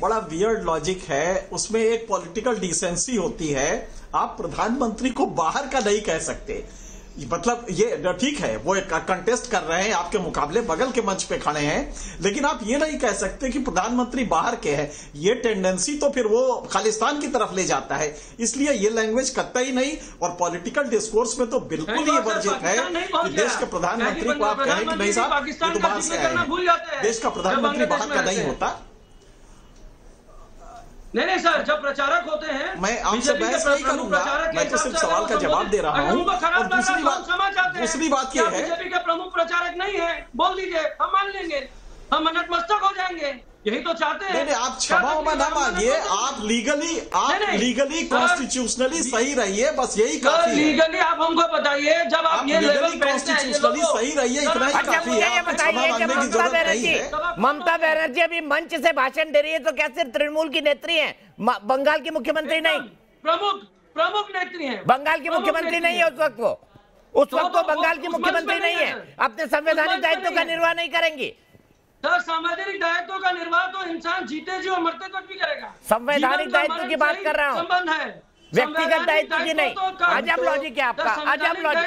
बड़ा वियर्ड लॉजिक है उसमें। एक पॉलिटिकल डिसेंसी होती है, आप प्रधानमंत्री को बाहर का नहीं कह सकते। मतलब ये ठीक है, वो एक कंटेस्ट कर रहे हैं आपके मुकाबले, बगल के मंच पे खड़े हैं, लेकिन आप ये नहीं कह सकते कि प्रधानमंत्री बाहर के हैं। ये टेंडेंसी तो फिर वो खालिस्तान की तरफ ले जाता है, इसलिए ये लैंग्वेज कतई नहीं। और पॉलिटिकल डिस्कोर्स में तो बिल्कुल ही वर्जित है कि देश के प्रधानमंत्री को आप कहें कि नहीं साहब ये तो बाहर से आए हैं। देश का प्रधानमंत्री बाहर का नहीं होता। नहीं सर, जब प्रचारक होते हैं, मैं आपसे बहस नहीं करूंगा, मैं तो सिर्फ सवाल का जवाब दे रहा हूं। और दूसरी बात ये है, बीजेपी के प्रमुख प्रचारक नहीं है, बोल दीजिए, हम मान लेंगे, हम नतमस्तक हो जाएंगे। यही तो चाहते हैं। नहीं, आप क्षमा ना मांगिए, आप लीगली कॉन्स्टिट्यूशनली सही रहिए, बस यही काफी है। लीगली आप हमको बताइए, जब आप ये लेवल कॉन्स्टिट्यूशनली सही रहिए, इतना ही काफी है। ये बताइए, ममता बनर्जी अभी मंच से भाषण दे रही है तो क्या सिर्फ तृणमूल की नेत्री है, बंगाल की मुख्यमंत्री नहीं? प्रमुख नेत्री है, बंगाल की मुख्यमंत्री नहीं है उस वक्त वो बंगाल की मुख्यमंत्री नहीं है, अपने संवैधानिक दायित्व का निर्वाह नहीं करेंगी। सर, संवैधानिक दायित्व का निर्वाह तो इंसान जीते जी और मरते तक भी करेगा। संवैधानिक दायित्व की बात कर रहा हूँ, संबंध है, व्यक्तिगत दायित्व की नहीं। अजब लॉजिक है आपका, अजब लॉजिक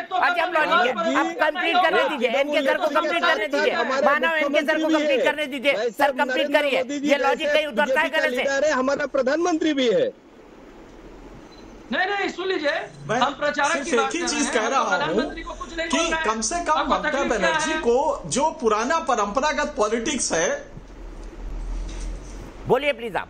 है। आप कंप्लीट करने दीजिए, इनके सर को कंप्लीट करने दीजिए, मानव इनके सर को कंप्लीट करने दीजिए, सर कंप्लीट करिए। ये लॉजिक कहीं उतरता है गलत से? हमारा प्रधानमंत्री भी है। नहीं, सुन लीजिए, हम प्रचारक की बात एक ही चीज कह रहा हूँ कि कम से कम ममता बनर्जी को जो पुराना परंपरागत पॉलिटिक्स है, बोलिए प्लीज आप।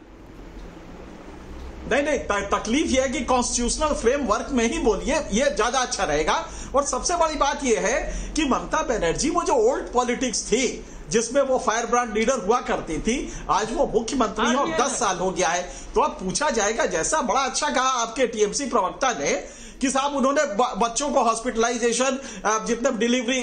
नहीं, तकलीफ यह है कि कॉन्स्टिट्यूशनल फ्रेमवर्क में ही बोलिए, ये ज्यादा अच्छा रहेगा। और सबसे बड़ी बात यह है कि ममता बनर्जी वो जो ओल्ड पॉलिटिक्स थी, जिसमें वो फायर ब्रांड लीडर हुआ करती थी, आज वो मुख्यमंत्री है और 10 साल हो गया है। तो अब पूछा जाएगा, जैसा बड़ा अच्छा कहा आपके टीएमसी प्रवक्ता ने कि साहब उन्होंने बच्चों को हॉस्पिटलाइजेशन, जितने डिलीवरी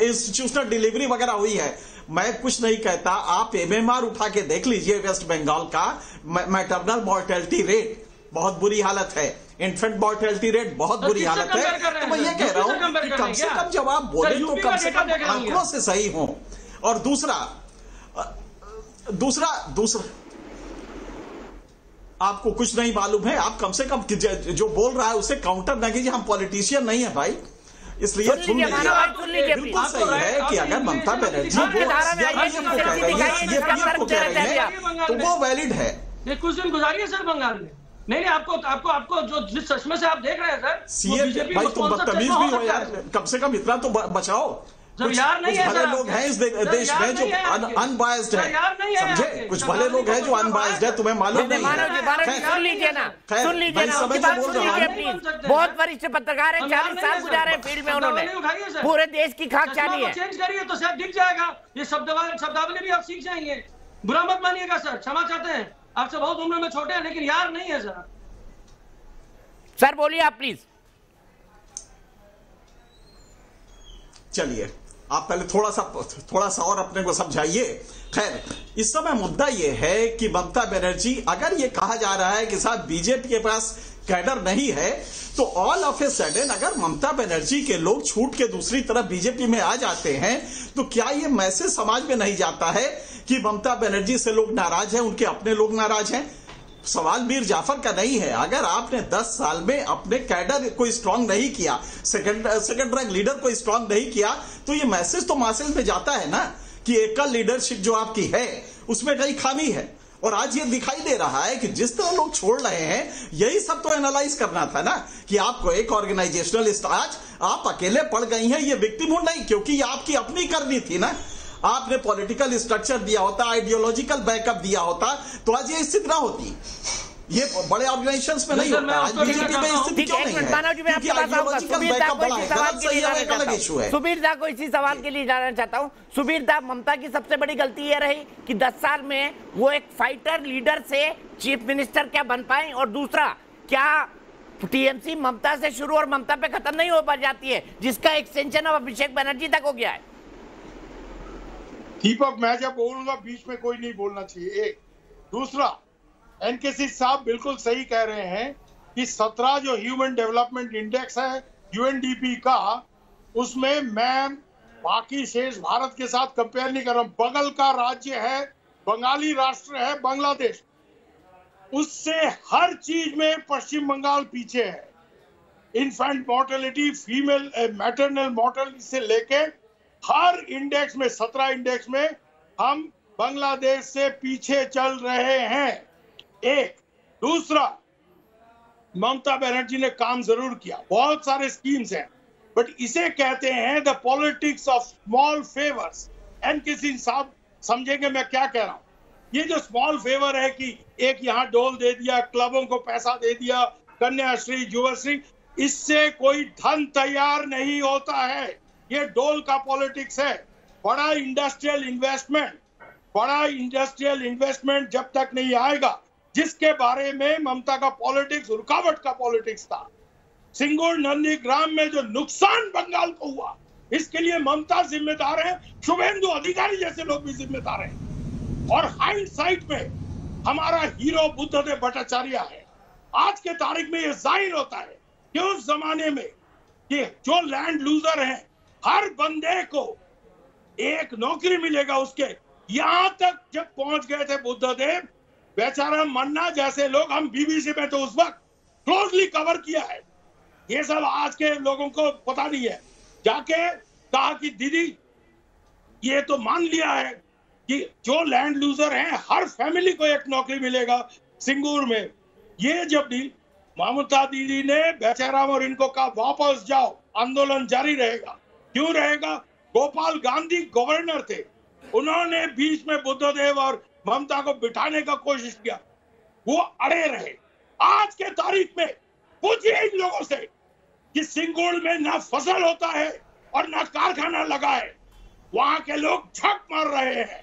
इंस्टीट्यूशनल डिलीवरी वगैरह हुई है, मैं कुछ नहीं कहता, आप एमएमआर उठा के देख लीजिए वेस्ट बंगाल का मैटरनल मॉर्टेलिटी रेट, बहुत बुरी हालत है, इन्फेंट मॉर्टेलिटी रेट बहुत बुरी हालत है। तो मैं ये कह रहा हूं कि कम से कम जब आप बोले तो कम से कम आंकड़ों से सही हो। और दूसरा आपको कुछ नहीं मालूम है, आप कम से कम जो बोल रहा है उसे काउंटर न कीजिए, हम पॉलिटिशियन नहीं है भाई, इसलिए सुन लीजिए। बिल्कुल सही है कि अगर ममता बनर्जी तो वो वैलिड है। कुछ दिन गुजारिए सर बंगाल में। नहीं, आपको जो जिस चश्मे से आप देख रहे हैं सर, सीए भाई तुम बदतमीज भी हो यार, कम से कम इतना तो बचाओ। कुछ भले लोग हैं इस देश में जो अनबायस्ड है, समझे? कुछ भले लोग हैं जो अनबायस्ड है, तुम्हें मालूम नहीं है। सुन लीजिए ना, उनकी बात सुन लीजिए प्लीज। बहुत वरिष्ठ पत्रकार है, 40 साल गुजारे फील्ड में उन्होंने, पूरे देश की खाक छानी है। चेंज करिए तो शायद दिख जाएगा, ये शब्दावली भी आप सीख जाएंगे। बुरा मत मानिएगा सर, क्षमा चाहते हैं, आपसे बहुत उम्र में छोटे हैं, लेकिन यार नहीं है सर। सर बोलिए आप प्लीज। चलिए, आप पहले थोड़ा सा और अपने को समझाइए। खैर, इस समय मुद्दा यह है कि ममता बनर्जी, अगर ये कहा जा रहा है कि साहब बीजेपी के पास कैडर नहीं है, तो ऑल ऑफ ए सडन अगर ममता बनर्जी के लोग छूट के दूसरी तरफ बीजेपी में आ जाते हैं, तो क्या ये मैसेज समाज में नहीं जाता है कि ममता बनर्जी से लोग नाराज हैं, उनके अपने लोग नाराज हैं? सवाल मीर जाफर का नहीं है। अगर आपने 10 साल में अपने कैडर को स्ट्रांग नहीं किया, सेकंड रैंक लीडर को स्ट्रांग नहीं किया, तो ये मैसेज तो मासेज में जाता है ना कि एकल लीडरशिप जो आपकी है उसमें कहीं खामी है। और आज ये दिखाई दे रहा है कि जिस तरह लोग छोड़ रहे हैं, यही सब तो एनालाइज करना था ना कि आपको एक ऑर्गेनाइजेशनल, आज आप अकेले पड़ गई हैं, ये विक्टिमहुड नहीं, क्योंकि ये आपकी अपनी करनी थी ना। आपने पॉलिटिकल स्ट्रक्चर दिया होता, आइडियोलॉजिकल बैकअप दिया होता, तो आज ये स्थिति ना होती। ये बड़े ऑर्गेनाइजेशंस में नहीं होता। आज बीजेपी में स्थिति क्यों नहीं है? क्योंकि आइडियोलॉजिकल बैकअप बड़ा है। गलत सही है, एक अलग इशू है। सुबीर दा को इसी सवाल के लिए जानना चाहता हूं। सुबीर दा, ममता की सबसे बड़ी गलती ये रही कि 10 साल में वो एक फाइटर लीडर से चीफ मिनिस्टर क्या बन पाए, और दूसरा, क्या टीएमसी ममता से शुरू और ममता पे खत्म नहीं हो पा जाती है, जिसका एक्सटेंशन अब अभिषेक बनर्जी तक हो गया है? दीपक, मैं जब बोलूंगा बीच में कोई नहीं बोलना चाहिए। एक दूसरा, एनकेसी साहब बिल्कुल सही कह रहे हैं कि 17 जो ह्यूमन डेवलपमेंट इंडेक्स है यूएनडीपी का, उसमें मैं बाकी शेष भारत के साथ कंपेयर नहीं कर रहा हूं। बगल का राज्य है, बंगाली राष्ट्र है बांग्लादेश, उससे हर चीज में पश्चिम बंगाल पीछे है। Infant mortality, female maternal mortality से लेके हर इंडेक्स में, 17 इंडेक्स में हम बांग्लादेश से पीछे चल रहे हैं। एक दूसरा, ममता बनर्जी ने काम जरूर किया, बहुत सारे स्कीम्स हैं, बट इसे कहते हैं the politics of small favours. NKC साहब समझेंगे मैं क्या कह रहा हूं। ये जो स्मॉल फेवर है कि एक यहां डोल दे दिया, क्लबों को पैसा दे दिया, कन्याश्री, युवश्री, इससे कोई धन तैयार नहीं होता है। ये डोल का पॉलिटिक्स है। बड़ा इंडस्ट्रियल इन्वेस्टमेंट, बड़ा इंडस्ट्रियल इन्वेस्टमेंट जब तक नहीं आएगा, जिसके बारे में ममता का पॉलिटिक्स रुकावट का पॉलिटिक्स था, सिंगूर नंदीग्राम में जो नुकसान बंगाल को हुआ, इसके लिए ममता जिम्मेदार है, शुभेंदु अधिकारी जैसे लोग भी जिम्मेदार हैं। और हाइंडसाइट में हमारा हीरो बुद्धदेव भट्टाचार्य है। आज के तारीख में ये जाहिर होता है कि उस जमाने में कि जो लैंड लूजर हैं, हर बंदे को एक नौकरी मिलेगा उसके, यहां तक जब पहुंच गए थे बुद्धदेव, बेचारा मन्ना जैसे लोग, हम बीबीसी में तो उस वक्त क्लोजली कवर किया है, ये सब आज के लोगों को पता नहीं है, जाके कहा कि दीदी ये तो मान लिया है कि जो लैंड लूजर हैं हर फैमिली को एक नौकरी मिलेगा सिंगूर में। ये जब भी ममता दीदी ने बेचाराम और इनको कहा वापस जाओ, आंदोलन जारी रहेगा। क्यों रहेगा? गोपाल गांधी गवर्नर थे, उन्होंने बीच में बुद्धदेव और ममता को बिठाने का कोशिश किया, वो अड़े रहे। आज के तारीख में पूछिए इन लोगों से कि सिंगूर में ना फसल होता है और ना कारखाना लगा है, वहां के लोग झक मार रहे हैं।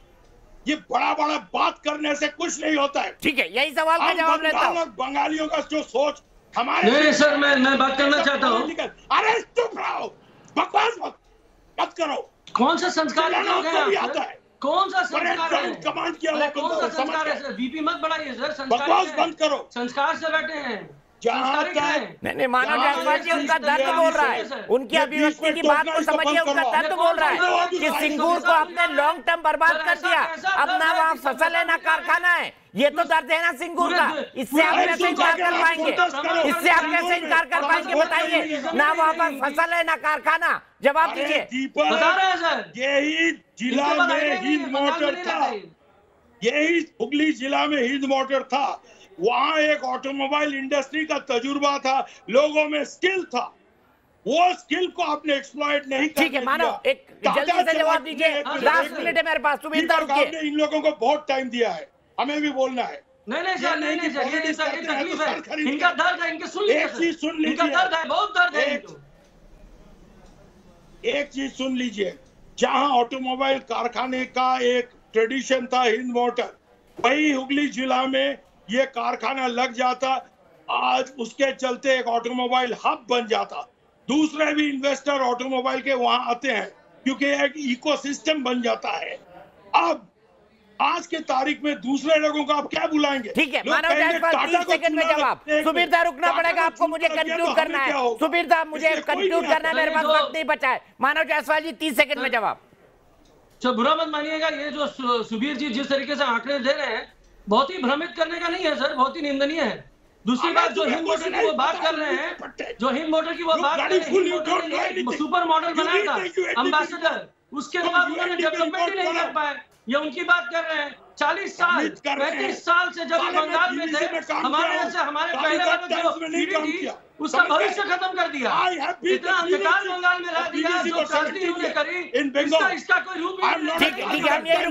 ये बड़ा बड़ा बात करने से कुछ नहीं होता है। ठीक है, यही सवाल का जवाब लेता हूं। बंगालियों का जो सोच हमारे नहीं सर, मैं बात करना चाहता हूँ। अरे चुप रहो, बकवास मत करो। कौन सा संस्कार है? कौन सा संस्कार है? कमांड किया, कौन सा संस्कार है सर? बीपी मत बढ़ाइए सर, बकवास बंद करो। संस्कार से बैठे हैं। नहीं, मानव जायसवाल जी उनका दर्द बोल रहा है, उनकी अभिव्यक्ति की बात को समझिए, उनका दर्द बोल रहा है कि सिंगूर को आपने लॉन्ग टर्म बर्बाद कर दिया, अब ना वहाँ फसल है ना कारखाना है। ये तो दर्द है ना सिंगूर का, इससे आप कैसे इनकार कर पाएंगे? इससे आप कैसे इनकार कर पाएंगे बताइए? ना वहाँ पर फसल है ना कारखाना, जवाब दीजिए। बता रहे हैं सर, यही जिला में हिंद मोटर था, यही हुगली जिला में हिंद मोटर था, वहां एक ऑटोमोबाइल इंडस्ट्री का तजुर्बा था, लोगों में स्किल था, वो स्किल को आपने एक्सप्लॉइट नहीं कर। ठीक है, मानो एक जल्दी से जवाब दीजिए, 10 मिनट है मेरे पास। सुबीर आपने इन लोगों को बहुत टाइम दिया है, हमें भी बोलना है। नहीं सर, नहीं सर, ये तकलीफ है, इनका दर्द है, इनके सुन लीजिए। एक चीज सुन लीजिए, इनका दर्द है, बहुत दर्द है। एक चीज सुन लीजिए, जहां ऑटोमोबाइल कारखाने का एक ट्रेडिशन था हिंद मोटर, वही हुगली जिला में ये कारखाना लग जाता, आज उसके चलते एक ऑटोमोबाइल हब बन जाता, दूसरे भी इन्वेस्टर ऑटोमोबाइल के वहां आते हैं, क्योंकि एक इकोसिस्टम बन जाता है। अब आज के तारीख में दूसरे लोगों को आप क्या बुलाएंगे? ठीक है, मानव जायसवाल 30 सेकंड में जवाब। सुबीर दा रुकना पड़ेगा आपको, मुझे कंक्लूड करना है। सुबीर दा मुझे कंक्लूड करना है, मेरे पास वक्त नहीं बचा है। मानव जायसवाल जी 30 सेकंड में जवाब। तो बुरा मत मानिएगा, ये जो सुबीर जी जिस तरीके से आंकड़े दे रहे हैं, बहुत ही भ्रमित करने का नहीं है सर, बहुत ही निंदनीय है। दूसरी बात, जो हिंद मोटर की वो बात कर रहे हैं, जो हिंद मोटर की वो बात कर रहे हैं, सुपर मॉडल बनाया था एम्बेसडर, उसके बाद उन्होंने डेवलपमेंट ही नहीं कर पाए, ये उनकी बात कर रहे हैं। 40 साल 35 साल से जब बंगाल में थे, हमारे यहाँ से हमारे पहले वाला जो पीढ़ी थी, उसका भविष्य खत्म कर दिया। इतना अंधकार बंगाल में रह दिया, जो क्रांति उन्होंने करी, इसका कोई रूप नहीं। ठीक है, हम यही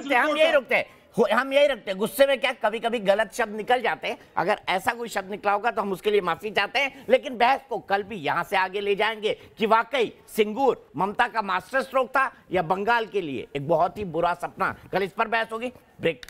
रुकते हैं, हम यही रखते हैं। गुस्से में क्या कभी कभी गलत शब्द निकल जाते हैं, अगर ऐसा कोई शब्द निकला होगा तो हम उसके लिए माफी चाहते हैं, लेकिन बहस को कल भी यहां से आगे ले जाएंगे कि वाकई सिंगूर ममता का मास्टर स्ट्रोक था या बंगाल के लिए एक बहुत ही बुरा सपना। कल इस पर बहस होगी। ब्रेक।